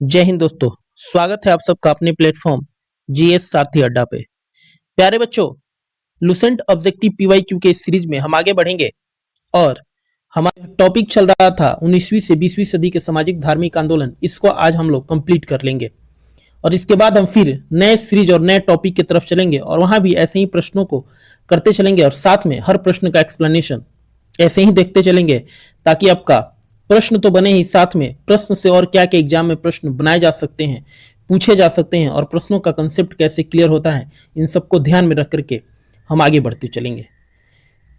जय हिंद दोस्तों। स्वागत है आप सबका अपने प्लेटफॉर्म जीएस सारथी अड्डा पे। प्यारे बच्चों, लुसेंट ऑब्जेक्टिव पीवाईक्यू के इस सीरीज में हम आगे बढ़ेंगे और हमारा टॉपिक चल रहा था 19वीं से 20वीं सदी के सामाजिक धार्मिक आंदोलन। इसको आज हम लोग कंप्लीट कर लेंगे और इसके बाद हम फिर नए सीरीज और नए टॉपिक की तरफ चलेंगे और वहां भी ऐसे ही प्रश्नों को करते चलेंगे और साथ में हर प्रश्न का एक्सप्लेनेशन ऐसे ही देखते चलेंगे ताकि आपका प्रश्न तो बने ही, साथ में प्रश्न से और क्या क्या एग्जाम में प्रश्न बनाए जा सकते हैं, पूछे जा सकते हैं और प्रश्नों का कंसेप्ट कैसे क्लियर होता है, इन सबको ध्यान में रख करके हम आगे बढ़ते चलेंगे।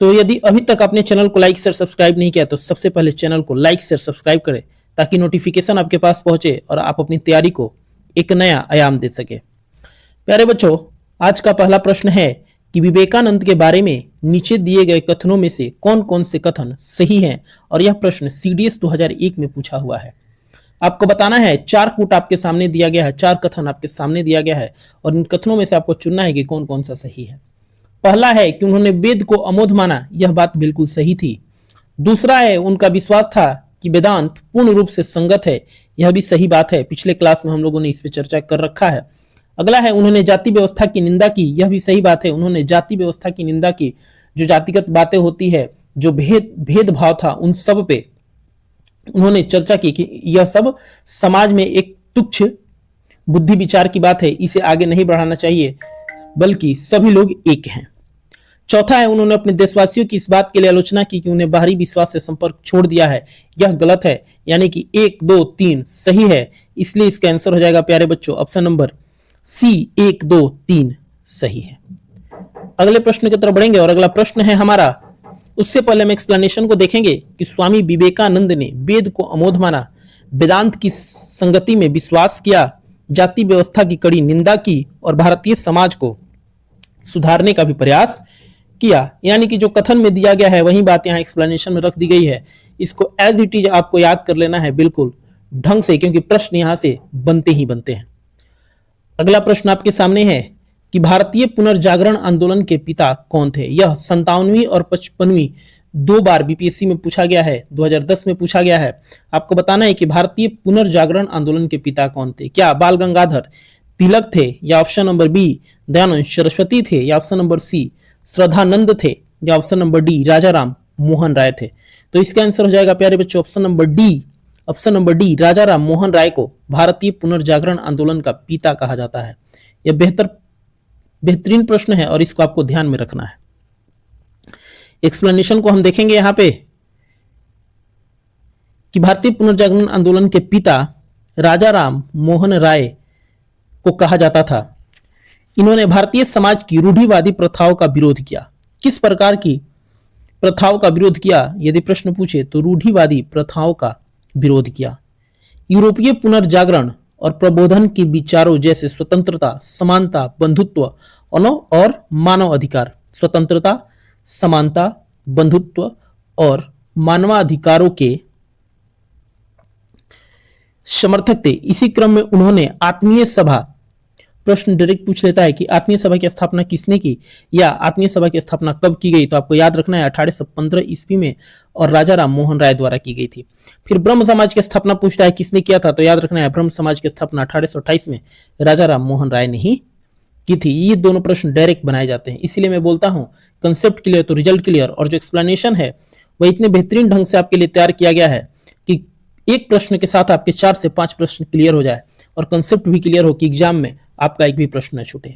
तो यदि अभी तक आपने चैनल को लाइक शेयर सब्सक्राइब नहीं किया तो सबसे पहले चैनल को लाइक शेयर सब्सक्राइब करें ताकि नोटिफिकेशन आपके पास पहुंचे और आप अपनी तैयारी को एक नया आयाम दे सके। प्यारे बच्चों, आज का पहला प्रश्न है कि विवेकानंद के बारे में नीचे दिए गए कथनों में से कौन कौन से कथन सही हैं, और यह प्रश्न सीडीएस 2001 में पूछा हुआ है। आपको बताना है, चार कूट आपके सामने दिया गया है, चार कथन आपके सामने दिया गया है और इन कथनों में से आपको चुनना है कि कौन कौन सा सही है। पहला है कि उन्होंने वेद को अमोघ माना, यह बात बिल्कुल सही थी। दूसरा है उनका विश्वास था कि वेदांत पूर्ण रूप से संगत है, यह भी सही बात है, पिछले क्लास में हम लोगों ने इस पर चर्चा कर रखा है। अगला है उन्होंने जाति व्यवस्था की निंदा की, यह भी सही बात है, उन्होंने जाति व्यवस्था की निंदा की। जो जातिगत बातें होती है, जो भेदभाव था, उन सब पे उन्होंने चर्चा की कि यह सब समाज में एक तुच्छ बुद्धि विचार की बात है, इसे आगे नहीं बढ़ाना चाहिए, बल्कि सभी लोग एक हैं। चौथा है उन्होंने अपने देशवासियों की इस बात के लिए आलोचना की कि उन्हें बाहरी विश्वास से संपर्क छोड़ दिया है, यह गलत है, यानी कि 1 2 3 सही है, इसलिए इसका आंसर हो जाएगा प्यारे बच्चों ऑप्शन नंबर सी 1 2 3 सही है। अगले प्रश्न की तरफ बढ़ेंगे और अगला प्रश्न है हमारा, उससे पहले हम एक्सप्लेनेशन को देखेंगे कि स्वामी विवेकानंद ने वेद को अमोघ माना, वेदांत की संगति में विश्वास किया, जाति व्यवस्था की कड़ी निंदा की और भारतीय समाज को सुधारने का भी प्रयास किया। यानी कि जो कथन में दिया गया है वही बात यहाँ एक्सप्लेनेशन में रख दी गई है। इसको एज इट इज आपको याद कर लेना है बिल्कुल ढंग से, क्योंकि प्रश्न यहां से बनते ही बनते हैं। अगला प्रश्न आपके सामने है कि भारतीय पुनर्जागरण आंदोलन के पिता कौन थे। यह 57वीं और 55वीं दो बार बीपीएससी में पूछा गया है, 2010 में पूछा गया है। आपको बताना है कि भारतीय पुनर्जागरण आंदोलन के पिता कौन थे। क्या बाल गंगाधर तिलक थे, या option number B Dayanand Saraswati थे, या ऑप्शन नंबर सी श्रद्धानंद थे, या option number D Rajaram Mohan Roy थे। तो इसका आंसर हो जाएगा प्यारे बच्चों option number D. Option number D Rajaram Mohan Roy को भारतीय पुनर्जागरण आंदोलन का पिता कहा जाता है। यह बेहतरीन प्रश्न है और इसको आपको ध्यान में रखना है। एक्सप्लेनेशन को हम देखेंगे यहां पे कि भारतीय पुनर्जागरण आंदोलन के पिता राजाराम मोहन राय को कहा जाता था। इन्होंने भारतीय समाज की रूढ़िवादी प्रथाओं का विरोध किया। किस प्रकार की प्रथाओं का विरोध किया यदि प्रश्न पूछे तो रूढ़िवादी प्रथाओं का विरोध किया। यूरोपीय पुनर्जागरण और प्रबोधन के विचारों जैसे स्वतंत्रता, समानता, बंधुत्व और मानव अधिकार, स्वतंत्रता, समानता, बंधुत्व और मानवाधिकारों के समर्थक थे। इसी क्रम में उन्होंने आत्मीय सभा, प्रश्न डायरेक्ट पूछ लेता है कि आत्मीय सभा की स्थापना किसने की या आत्मीय सभा की स्थापना कब की गई, तो आपको याद रखना है 1815 ईस्वी में और राजाराम मोहन राय द्वारा की गई थी। फिर ब्रह्म समाज की स्थापना पूछता है किसने किया था, तो याद रखना है ब्रह्म समाज की स्थापना 1828 में राजाराम मोहन राय ने ही की थी। ये दोनों प्रश्न डायरेक्ट बनाए जाते हैं, इसीलिए मैं बोलता हूं कंसेप्ट क्लियर तो रिजल्ट क्लियर, और जो एक्सप्लेनेशन है वह इतने बेहतरीन ढंग से आपके लिए तैयार किया गया है कि एक प्रश्न के साथ आपके 4 से 5 प्रश्न क्लियर हो जाए और कंसेप्ट भी क्लियर हो कि एग्जाम में आपका एक भी प्रश्न न छूटे।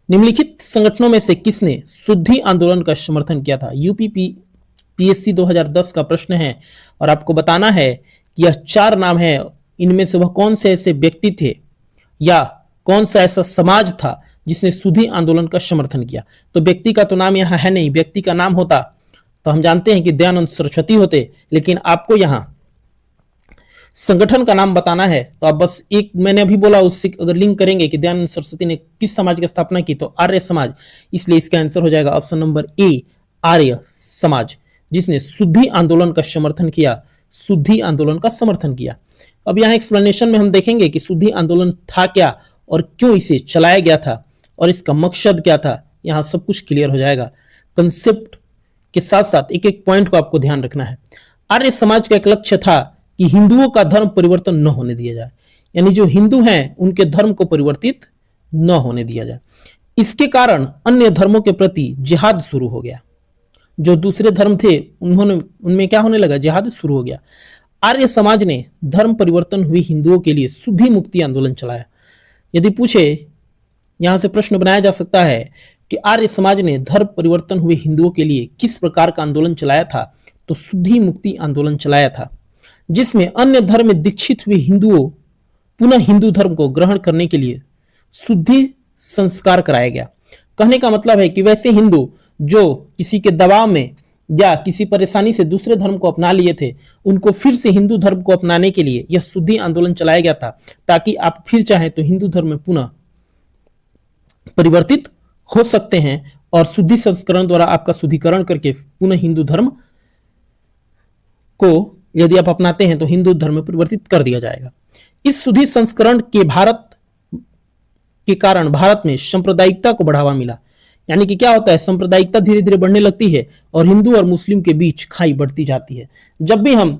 निम्नलिखित संगठनों में से किसने शुद्धि आंदोलन का समर्थन किया था। यूपीपीएससी 2010 का प्रश्न है और आपको बताना है कि यह 4 नाम है, इनमें से वह कौन से ऐसे व्यक्ति थे या कौन सा ऐसा समाज था जिसने शुद्धि आंदोलन का समर्थन किया। तो व्यक्ति का तो नाम यहां है नहीं, व्यक्ति का नाम होता तो हम जानते हैं कि दयानंद सरस्वती होते, लेकिन आपको यहां संगठन का नाम बताना है तो आप बस एक मैंने अभी बोला उससे अगर लिंक करेंगे कि दयानंद सरस्वती ने किस समाज की स्थापना की, तो आर्य समाज, इसलिए इसका आंसर हो जाएगा option number A Arya Samaj, जिसने शुद्धि आंदोलन का समर्थन किया, शुद्धि आंदोलन का समर्थन किया। अब यहाँ एक्सप्लेनेशन में हम देखेंगे कि शुद्धि आंदोलन था क्या और क्यों इसे चलाया गया था और इसका मकसद क्या था, यहाँ सब कुछ क्लियर हो जाएगा। कंसेप्ट के साथ साथ एक एक पॉइंट को आपको ध्यान रखना है। आर्य समाज का एक लक्ष्य था कि हिंदुओं का धर्म परिवर्तन न होने दिया जाए, यानी जो हिंदू हैं उनके धर्म को परिवर्तित न होने दिया जाए। इसके कारण अन्य धर्मों के प्रति जिहाद शुरू हो गया। जो दूसरे धर्म थे उनमें क्या होने लगा, जिहाद शुरू हो गया। आर्य समाज ने धर्म परिवर्तन हुई हिंदुओं के लिए शुद्धि मुक्ति आंदोलन चलाया। यदि पूछे, यहां से प्रश्न बनाया जा सकता है कि आर्य समाज ने धर्म परिवर्तन हुए हिंदुओं के लिए किस प्रकार का आंदोलन चलाया था, तो शुद्धि मुक्ति आंदोलन चलाया था, जिसमें अन्य धर्म में दीक्षित हुए हिंदुओं पुनः हिंदू धर्म को ग्रहण करने के लिए शुद्धि संस्कार कराया गया। कहने का मतलब है कि वैसे हिंदू जो किसी के दबाव में या किसी परेशानी से दूसरे धर्म को अपना लिए थे, उनको फिर से हिंदू धर्म को अपनाने के लिए यह शुद्धि आंदोलन चलाया गया था, ताकि आप फिर चाहें तो हिंदू धर्म में पुनः परिवर्तित हो सकते हैं और शुद्धि संस्करण द्वारा आपका शुद्धिकरण करके पुनः हिंदू धर्म को यदि आप अपनाते हैं तो हिंदू धर्म में परिवर्तित कर दिया जाएगा। इस शुद्धि संस्करण के कारण भारत में सांप्रदायिकता को बढ़ावा मिला। यानी कि क्या होता है, सांप्रदायिकता धीरे धीरे बढ़ने लगती है और हिंदू और मुस्लिम के बीच खाई बढ़ती जाती है। जब भी हम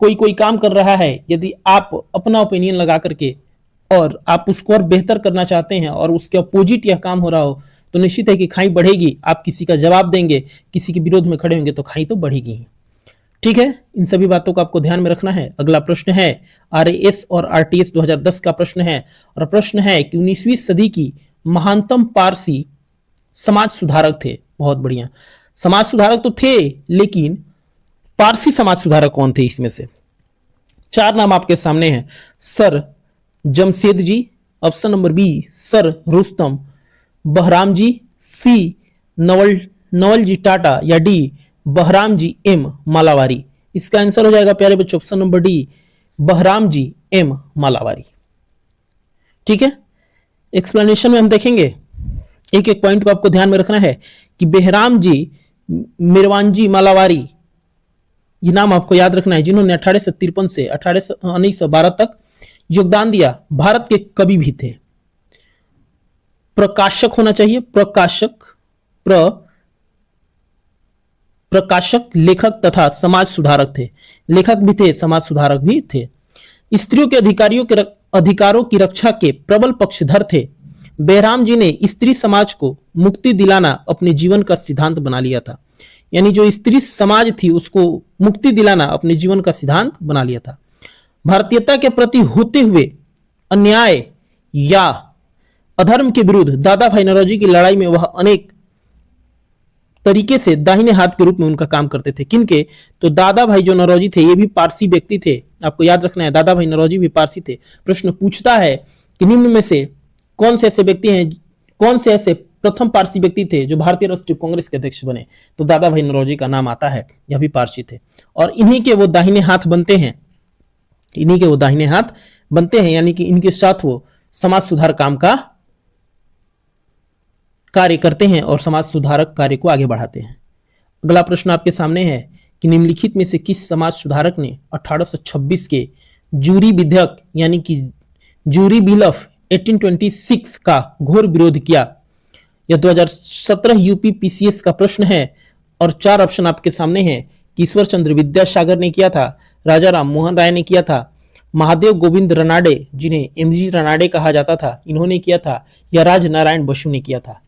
कोई काम कर रहा है, यदि आप अपना ओपिनियन लगा करके और आप उसको और बेहतर करना चाहते हैं और उसके अपोजिट यह काम हो रहा हो, तो निश्चित है कि खाई बढ़ेगी। आप किसी का जवाब देंगे, किसी के विरोध में खड़े होंगे तो खाई तो बढ़ेगी ही। ठीक है, इन सभी बातों को आपको ध्यान में रखना है। अगला प्रश्न है आरएएस और आरटीएस 2010 का प्रश्न है, और प्रश्न है कि 19वीं सदी की महानतम पारसी समाज सुधारक थे। बहुत बढ़िया, समाज सुधारक तो थे, लेकिन पारसी समाज सुधारक कौन थे? इसमें से 4 नाम आपके सामने हैं। Sir Jamshed ji, option number B sir Rustom Behram ji, C Naval ji Tata, या डी बहराम जी एम मालावारी। इसका आंसर हो जाएगा प्यारे बच्चों option number D Behram ji M Malabari. ठीक है, एक्सप्लेनेशन में हम देखेंगे, एक एक पॉइंट को आपको ध्यान में रखना है कि बहराम जी मिरवानजी मालावारी, ये नाम आपको याद रखना है, जिन्होंने 1853 से 1912 तक योगदान दिया। भारत के कवि भी थे, प्रकाशक होना चाहिए, प्रकाशक, लेखक तथा समाज सुधारक थे। लेखक भी थे, समाज सुधारक भी थे। स्त्रियों के अधिकारों की रक्षा के प्रबल पक्षधर थे। बहराम जी ने स्त्री समाज को मुक्ति दिलाना अपने जीवन का सिद्धांत बना लिया था। यानी जो स्त्री समाज थी उसको मुक्ति दिलाना अपने जीवन का सिद्धांत बना लिया था। भारतीयता के प्रति होते हुए अन्याय या अधर्म के विरुद्ध दादा भाई नौरोजी की लड़ाई में वह अनेक तरीके से दाहिने हाथ के रूप में उनका काम करते थे। किनके? तो दादा भाई जो नौरोजी थे ये भी पारसी व्यक्ति थे, आपको याद रखना है, दादा भाई नौरोजी भी पारसी थे। प्रश्न पूछता है कि निम्न में से कौन से ऐसे व्यक्ति हैं, कौन से ऐसे प्रथम पारसी व्यक्ति थे जो भारतीय राष्ट्रीय कांग्रेस के अध्यक्ष बने? तो दादा भाई नौरोजी का नाम आता है, यह भी पारसी थे और इन्हीं के वो दाहिने हाथ बनते हैं, यानी कि इनके साथ वो समाज सुधार काम का कार्य करते हैं और समाज सुधारक कार्य को आगे बढ़ाते हैं। अगला प्रश्न आपके सामने है कि निम्नलिखित में से किस समाज सुधारक ने 1826 के जूरी विधेयक यानी कि जूरी बिल ऑफ 1826 का घोर विरोध किया? यह 2017 यूपी पीसीएस का प्रश्न है और 4 ऑप्शन आपके सामने हैं कि ईश्वर चंद्र विद्यासागर ने किया था, राजा राम मोहन राय ने किया था, महादेव गोविंद रनाडे जिन्हें एमजी रनाडे कहा जाता था इन्होंने किया था, या राज नारायण बसु ने किया था।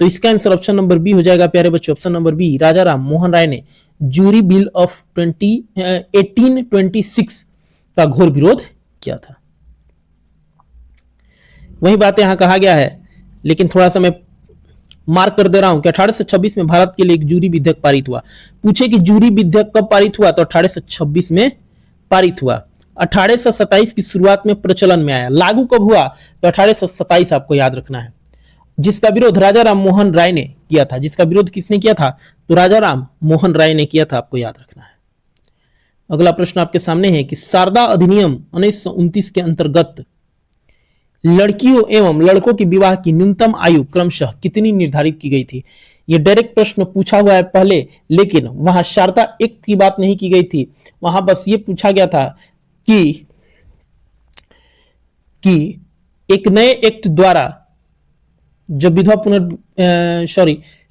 तो इसका आंसर ऑप्शन नंबर बी हो जाएगा प्यारे बच्चों, ऑप्शन नंबर बी राजा राम मोहन राय ने जूरी बिल ऑफ 1826 का घोर विरोध किया था। वही बात यहां कहा गया है, लेकिन थोड़ा सा मैं मार्क कर दे रहा हूं कि 1826 में भारत के लिए एक जूरी विधेयक पारित हुआ। पूछे कि जूरी विधेयक कब पारित हुआ? तो 1826 में पारित हुआ। 1827 की शुरुआत में प्रचलन में आया। लागू कब हुआ? तो 1827 आपको याद रखना है। जिसका विरोध राजा राम मोहन राय ने किया था। जिसका विरोध किसने किया था? तो राजा राम मोहन राय ने किया था, आपको याद रखना है। अगला प्रश्न आपके सामने है कि शारदा अधिनियम 1929 के अंतर्गत लड़कियों एवं लड़कों के विवाह की न्यूनतम आयु क्रमशः कितनी निर्धारित की गई थी? यह डायरेक्ट प्रश्न पूछा हुआ है पहले, लेकिन वहां शारदा एक्ट की बात नहीं की गई थी। वहां बस ये पूछा गया था कि एक नए एक्ट द्वारा जब विधवा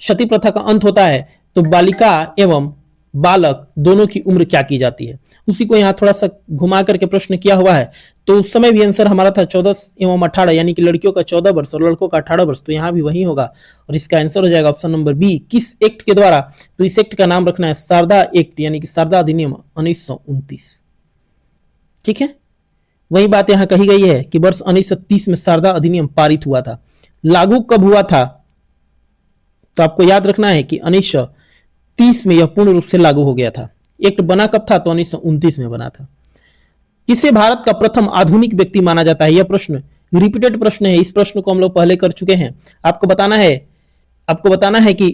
सती प्रथा का अंत होता है तो बालिका एवं बालक दोनों की उम्र क्या की जाती है। उसी को यहाँ थोड़ा सा घुमा करके प्रश्न किया हुआ है। तो उस समय भी आंसर हमारा था 14 एवं 18, यानी कि लड़कियों का 14 वर्ष और लड़कों का 18 वर्ष, तो यहाँ भी वही होगा और इसका आंसर हो जाएगा ऑप्शन नंबर बी। किस एक्ट के द्वारा? तो इस एक्ट का नाम रखना है शारदा एक्ट, यानी कि शारदा अधिनियम 1929। ठीक है, वही बात यहां कही गई है कि वर्ष 1930 में शारदा अधिनियम पारित हुआ था। लागू कब हुआ था? तो आपको याद रखना है कि 1930 में यह पूर्ण रूप से लागू हो गया था। एक्ट बना कब था? तो 1929 में बना था। किसे भारत का प्रथम आधुनिक व्यक्ति माना जाता है? यह प्रश्न रिपीटेड प्रश्न है, इस प्रश्न को हम लोग पहले कर चुके हैं। आपको बताना है कि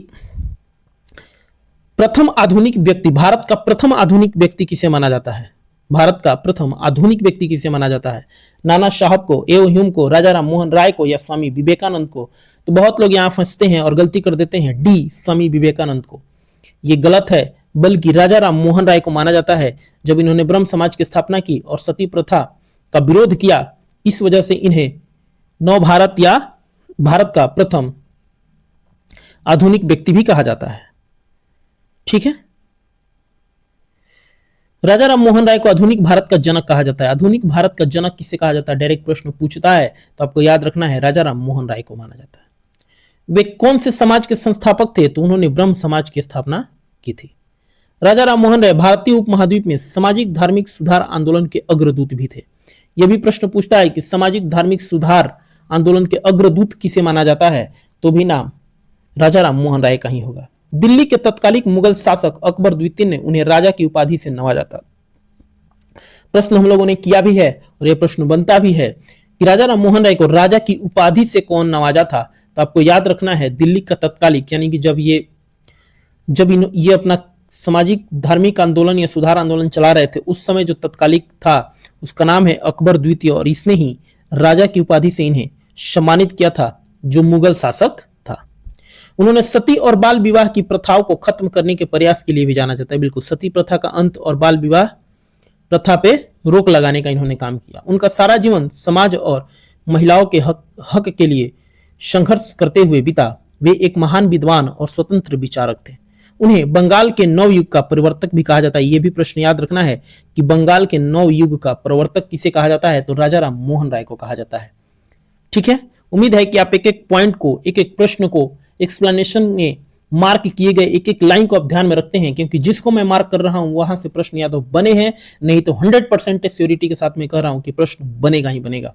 प्रथम आधुनिक व्यक्ति, भारत का प्रथम आधुनिक व्यक्ति किसे माना जाता है? भारत का प्रथम आधुनिक व्यक्ति किसे माना जाता है? नाना साहब को, एओ ह्यूम को, राजा राम मोहन राय को या स्वामी विवेकानंद को? तो बहुत लोग यहां फंसते हैं और गलती कर देते हैं, डी स्वामी विवेकानंद को। ये गलत है, बल्कि राजा राम मोहन राय को माना जाता है। जब इन्होंने ब्रह्म समाज की स्थापना की और सती प्रथा का विरोध किया, इस वजह से इन्हें नव भारत या भारत का प्रथम आधुनिक व्यक्ति भी कहा जाता है। ठीक है, राजा राम मोहन राय को आधुनिक भारत का जनक कहा जाता है। आधुनिक भारत का जनक किसे कहा जाता है? डायरेक्ट प्रश्न पूछता है, तो आपको याद रखना है राजा राम मोहन राय को माना जाता है। वे कौन से समाज के संस्थापक थे? तो उन्होंने ब्रह्म समाज की स्थापना की थी। राजा राम मोहन राय भारतीय उपमहाद्वीप में सामाजिक धार्मिक सुधार आंदोलन के अग्रदूत भी थे। यह भी प्रश्न पूछता है कि सामाजिक धार्मिक सुधार आंदोलन के अग्रदूत किसे माना जाता है? तो भी नाम राजा राम मोहन राय का ही होगा। दिल्ली के तत्कालिक मुगल शासक अकबर द्वितीय ने उन्हें राजा की उपाधि से नवाजा था। प्रश्न हम लोगों ने किया भी है और यह प्रश्न बनता भी है कि राजा राम मोहन राय को राजा की उपाधि से कौन नवाजा था? तो आपको याद रखना है दिल्ली का तत्कालिक, यानी कि जब ये अपना सामाजिक धार्मिक आंदोलन या सुधार आंदोलन चला रहे थे, उस समय जो तत्कालिक था उसका नाम है अकबर द्वितीय, और इसने ही राजा की उपाधि से इन्हें सम्मानित किया था, जो मुगल शासक था। उन्होंने सती और बाल विवाह की प्रथाओं को खत्म करने के प्रयास के लिए भी जाना जाता है। बिल्कुल, सती प्रथा का अंत और बाल विवाह प्रथा पे रोक लगाने का इन्होंने काम किया। उनका सारा जीवन समाज और महिलाओं के हक के लिए संघर्ष करते हुए बीता। वे एक महान विद्वान और स्वतंत्र विचारक थे। उन्हें बंगाल के नव युग का प्रवर्तक भी कहा जाता है। यह भी प्रश्न याद रखना है कि बंगाल के नव युग का प्रवर्तक किसे कहा जाता है? तो राजा राम मोहन राय को कहा जाता है। ठीक है, उम्मीद है कि आप एक एक पॉइंट को, एक एक प्रश्न को एक्सप्लेनेशन में मार्क किए गए एक एक लाइन को आप ध्यान में रखते हैं, क्योंकि जिसको मैं मार्क कर रहा हूं वहां से प्रश्न या तो बने हैं, नहीं तो 100% श्योरिटी के साथ मैं कह रहा हूं कि प्रश्न बनेगा ही बनेगा।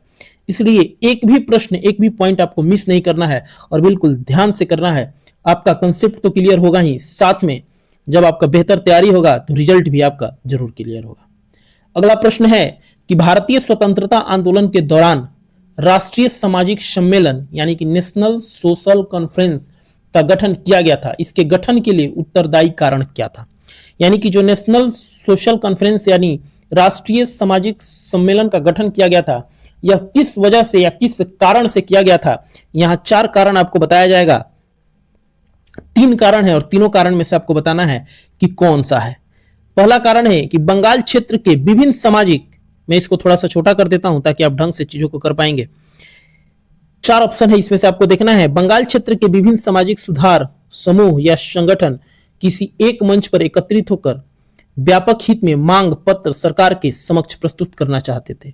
इसलिए एक भी प्रश्न, एक भी पॉइंट आपको मिस नहीं करना है और बिल्कुल ध्यान से करना है। आपका कंसेप्ट तो क्लियर होगा ही, साथ में जब आपका बेहतर तैयारी होगा तो रिजल्ट भी आपका जरूर क्लियर होगा। अगला प्रश्न है कि भारतीय स्वतंत्रता आंदोलन के दौरान राष्ट्रीय सामाजिक सम्मेलन यानी कि नेशनल सोशल कॉन्फ्रेंस का गठन किया गया था। इसके गठन के लिए उत्तरदायी कारण क्या था? यानी कि जो नेशनल सोशल कॉन्फ्रेंस यानी राष्ट्रीय सामाजिक सम्मेलन का गठन किया गया था, यह किस वजह से या किस कारण से किया गया था? यहां 4 कारण आपको बताया जाएगा। 3 कारण है और तीनों कारण में से आपको बताना है कि कौन सा है। पहला कारण है कि बंगाल क्षेत्र के विभिन्न सामाजिक, मैं इसको थोड़ा सा छोटा कर देता हूं ताकि आप ढंग से चीजों को कर पाएंगे। 4 ऑप्शन है, इसमें से आपको देखना है। बंगाल क्षेत्र के विभिन्न सामाजिक सुधार समूह या संगठन किसी एक मंच पर एकत्रित होकर व्यापक हित में मांग पत्र सरकार के समक्ष प्रस्तुत करना चाहते थे।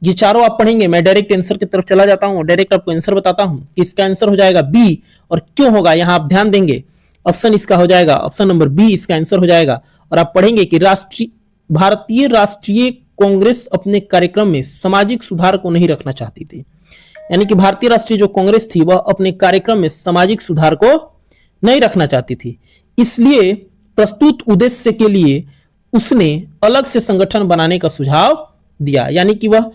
ये चारों आप पढ़ेंगे, मैं डायरेक्ट आंसर की तरफ चला जाता हूं, डायरेक्ट आपको आंसर बताता हूं कि इसका आंसर हो जाएगा बी। और क्यों होगा यहां आप ध्यान देंगे, ऑप्शन इसका हो जाएगा, ऑप्शन नंबर बी इसका आंसर हो जाएगा। और आप पढ़ेंगे कि भारतीय राष्ट्रीय कांग्रेस अपने कार्यक्रम में सामाजिक सुधार को नहीं रखना चाहती थी। यानी कि भारतीय राष्ट्रीय जो कांग्रेस थी वह अपने कार्यक्रम में सामाजिक सुधार को नहीं रखना चाहती थी, इसलिए प्रस्तुत उद्देश्य के लिए उसने अलग से संगठन बनाने का सुझाव दिया। यानी कि वह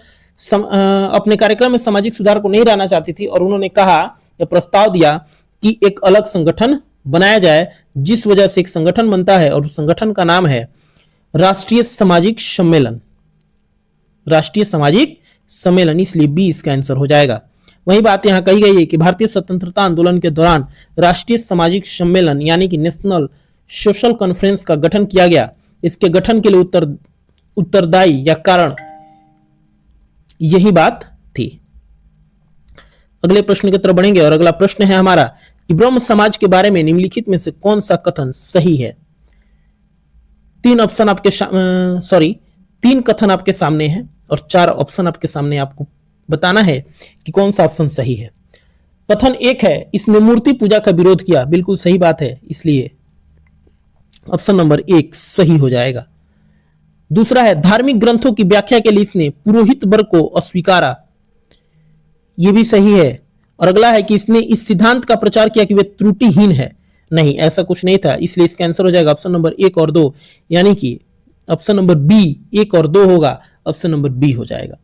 अपने कार्यक्रम में सामाजिक सुधार को नहीं रहना चाहती थी और उन्होंने कहा या प्रस्ताव दिया कि एक अलग संगठन बनाया जाए, जिस वजह से एक संगठन बनता है और उस संगठन का नाम है राष्ट्रीय सामाजिक सम्मेलन। राष्ट्रीय सामाजिक सम्मेलन, इसलिए बी इसका आंसर हो जाएगा। वही बात यहां कही गई है कि भारतीय स्वतंत्रता आंदोलन के दौरान राष्ट्रीय सामाजिक सम्मेलन यानी कि नेशनल सोशल कॉन्फ्रेंस का गठन किया गया। इसके गठन के लिए उत्तरदायी या कारण यही बात थी। अगले प्रश्न की तरफ बढ़ेंगे और अगला प्रश्न है हमारा कि ब्रह्म समाज के बारे में निम्नलिखित में से कौन सा कथन सही है? तीन ऑप्शन आपके तीन कथन आपके सामने हैं और 4 ऑप्शन आपके सामने, आपको बताना है कि कौन सा ऑप्शन सही है। कथन 1 है, इसने मूर्ति पूजा का विरोध किया। बिल्कुल सही बात है, इसलिए ऑप्शन नंबर 1 सही हो जाएगा। दूसरा है, धार्मिक ग्रंथों की व्याख्या के लिए इसने पुरोहित वर्ग को अस्वीकारा। यह भी सही है। और अगला है कि इसने इस सिद्धांत का प्रचार किया कि वे त्रुटिहीन है। नहीं, ऐसा कुछ नहीं था, इसलिए इसका आंसर हो जाएगा ऑप्शन नंबर 1 और 2, यानी कि ऑप्शन नंबर बी 1 और 2 होगा, ऑप्शन नंबर बी हो जाएगा।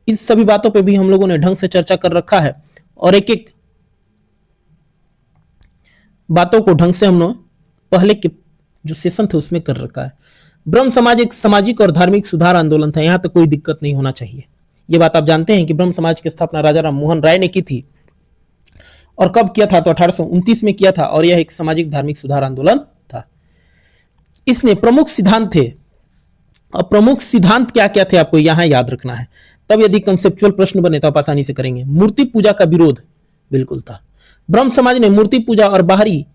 इस सभी बातों पे भी हम लोगों ने ढंग से चर्चा कर रखा है और एक एक बातों को ढंग से हमने पहले के जो सेशन थे उसमें कर रखा है। ब्रह्म समाज एक सामाजिक और धार्मिक सुधार आंदोलन था, यहां तक कोई दिक्कत नहीं होना चाहिए। यह बात आप जानते हैं कि ब्रह्म समाज की स्थापना राजा राम मोहन राय ने की थी और कब किया था, तो 1829 में किया था और यह एक सामाजिक धार्मिक सुधार आंदोलन था। इसने प्रमुख सिद्धांत थे, और प्रमुख सिद्धांत क्या क्या थे आपको यहां याद रखना है, तब यदि कंसेप्चुअल प्रश्न बने तो आप आसानी से करेंगे। मूर्ति पूजा का विरोध बिल्कुल था। ब्रह्म समाज ने मूर्ति पूजा और बाहरी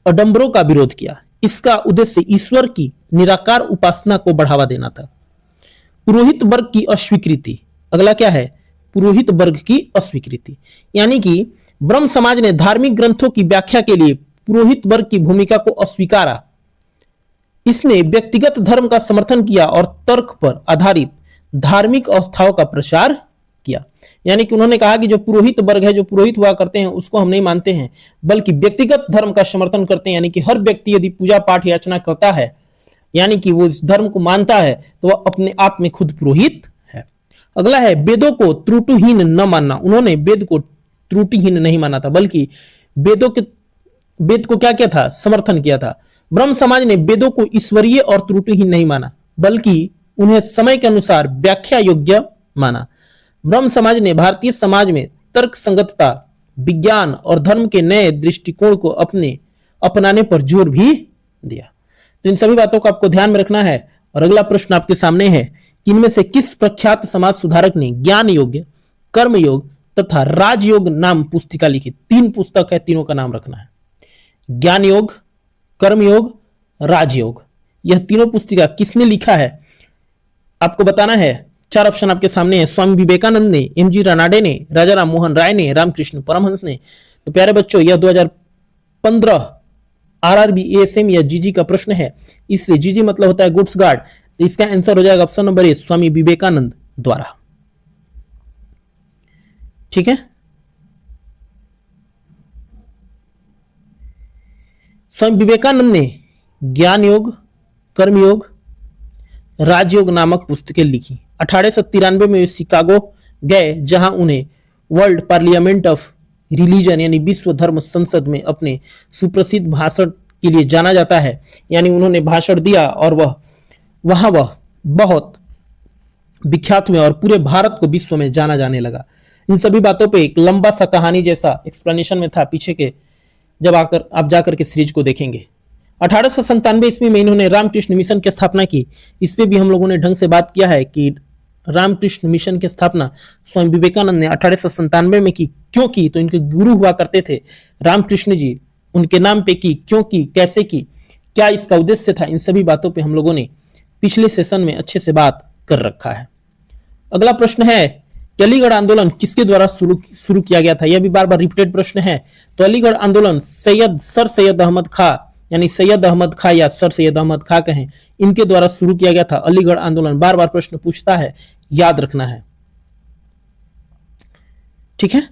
आडंबरों का विरोध किया। इसका उद्देश्य ईश्वर की निराकार उपासना को बढ़ावा देना था। पुरोहित वर्ग की अस्वीकृति, अगला क्या है, पुरोहित वर्ग की अस्वीकृति, यानी कि ब्रह्म समाज ने धार्मिक ग्रंथों की व्याख्या के लिए पुरोहित वर्ग की भूमिका को अस्वीकारा। इसने व्यक्तिगत धर्म का समर्थन किया और तर्क पर आधारित धार्मिक अवस्थाओं का प्रचार किया। यानी कि उन्होंने कहा कि जो पुरोहित वर्ग है, जो पुरोहित हुआ करते हैं, उसको हम नहीं मानते हैं, बल्कि व्यक्तिगत धर्म का समर्थन करते हैं। यानी कि हर व्यक्ति यदि पूजा पाठ याचना करता है, यानी कि वो इस धर्म को मानता है, तो वह अपने आप में खुद पुरोहित है। अगला है, वेदों को त्रुटिहीन न मानना। उन्होंने वेद को त्रुटिहीन नहीं माना था, बल्कि वेद को क्या किया था, समर्थन किया था। ब्रह्म समाज ने वेदों को ईश्वरीय और त्रुटिहीन नहीं माना, बल्कि उन्हें समय के अनुसार व्याख्या योग्य माना। ब्रह्म समाज ने भारतीय समाज में तर्क संगतता, विज्ञान और धर्म के नए दृष्टिकोण को अपनाने पर जोर भी दिया। तो इन सभी बातों को आपको ध्यान में रखना है। और अगला प्रश्न आपके सामने है कि इनमें से किस प्रख्यात समाज सुधारक ने ज्ञान योग, कर्म योग तथा राजयोग नाम पुस्तिका लिखी। 3 पुस्तक है, तीनों का नाम रखना है। ज्ञान योग, कर्म योग, राजयोग, यह तीनों पुस्तिका किसने लिखा है आपको बताना है। 4 ऑप्शन आपके सामने है। स्वामी विवेकानंद ने, एमजी रानाडे ने, राजा राम मोहन राय ने, रामकृष्ण परमहंस ने। तो प्यारे बच्चों, यह 2015 आरआरबी, एएसएम या जीजी का प्रश्न है, इसलिए जीजी मतलब होता है गुड्स गार्ड। तो इसका आंसर हो जाएगा option number A, Swami Vivekananda द्वारा। ठीक है, स्वामी विवेकानंद ने ज्ञान योग, कर्म योग, राजयोग नामक पुस्तकें लिखी। 1893 में वे शिकागो गए, जहां उन्हें वर्ल्ड पार्लियामेंट ऑफ रिलीजन यानी विश्व धर्म संसद में अपने सुप्रसिद्ध भाषण के लिए जाना जाता है। यानी उन्होंने भाषण दिया और वह बहुत विख्यात हुए और पूरे भारत को विश्व में जाना जाने लगा। इन सभी बातों पे एक लंबा सा कहानी जैसा एक्सप्लेनेशन में था पीछे के, जब आप जाकर के सीरीज को देखेंगे। 1897 ईस्वी में इन्होंने रामकृष्ण मिशन की स्थापना की। इस पे भी हम लोगों ने ढंग से बात किया है कि रामकृष्ण मिशन की स्थापना स्वामी विवेकानंद ने 1897 में की। क्यों की, तो इनके गुरु हुआ करते थे रामकृष्ण जी, उनके नाम पे की, क्यों की, कैसे की, क्या इसका उद्देश्य था, इन सभी बातों पे हम लोगों ने पिछले सेशन में अच्छे से बात कर रखा है। अगला प्रश्न है कि अलीगढ़ आंदोलन किसके द्वारा शुरू किया गया था। यह भी बार बार रिपीटेड प्रश्न है। तो अलीगढ़ आंदोलन सर सैयद अहमद खां, यानी सैयद अहमद खां या सर सैयद अहमद खां कहें, इनके द्वारा शुरू किया गया था। अलीगढ़ आंदोलन बार बार प्रश्न पूछता है, याद रखना है। ठीक है,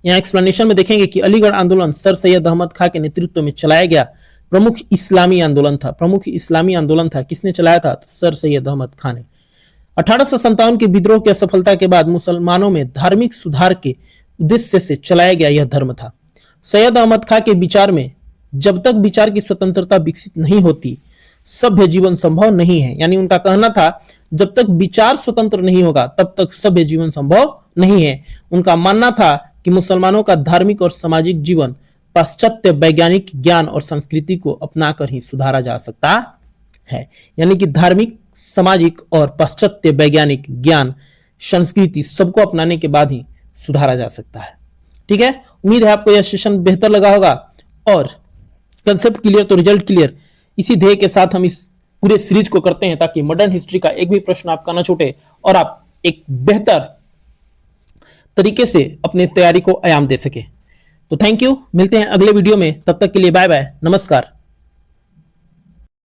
यहां एक्सप्लेनेशन में देखेंगे कि अलीगढ़ आंदोलन सर सैयद अहमद खां के नेतृत्व में चलाया गया प्रमुख इस्लामी आंदोलन था। प्रमुख इस्लामी आंदोलन था, किसने चलाया था, तो सर सैयद अहमद खां ने। 1857 के विद्रोह की असफलता के बाद मुसलमानों में धार्मिक सुधार के उद्देश्य से चलाया गया यह धर्म था। सैयद अहमद खां के विचार में जब तक विचार की स्वतंत्रता विकसित नहीं होती, सभ्य जीवन संभव नहीं है। यानी उनका कहना था जब तक विचार स्वतंत्र नहीं होगा तब तक सभ्य जीवन संभव नहीं है। उनका मानना था कि मुसलमानों का धार्मिक और सामाजिक जीवन पाश्चात्य वैज्ञानिक ज्ञान और संस्कृति को अपनाकर ही सुधारा जा सकता है। यानी कि धार्मिक, सामाजिक और पाश्चात्य वैज्ञानिक ज्ञान संस्कृति सबको अपनाने के बाद ही सुधारा जा सकता है। ठीक है, उम्मीद है आपको यह सेशन बेहतर लगा होगा और कंसेप्ट क्लियर तो रिजल्ट क्लियर। इसी ध्येय के साथ हम इस पूरे सीरीज को करते हैं ताकि मॉडर्न हिस्ट्री का एक भी प्रश्न आपका ना छूटे और आप एक बेहतर तरीके से अपने तैयारी को आयाम दे सके। तो थैंक यू, मिलते हैं अगले वीडियो में, तब तक के लिए बाय बाय, नमस्कार।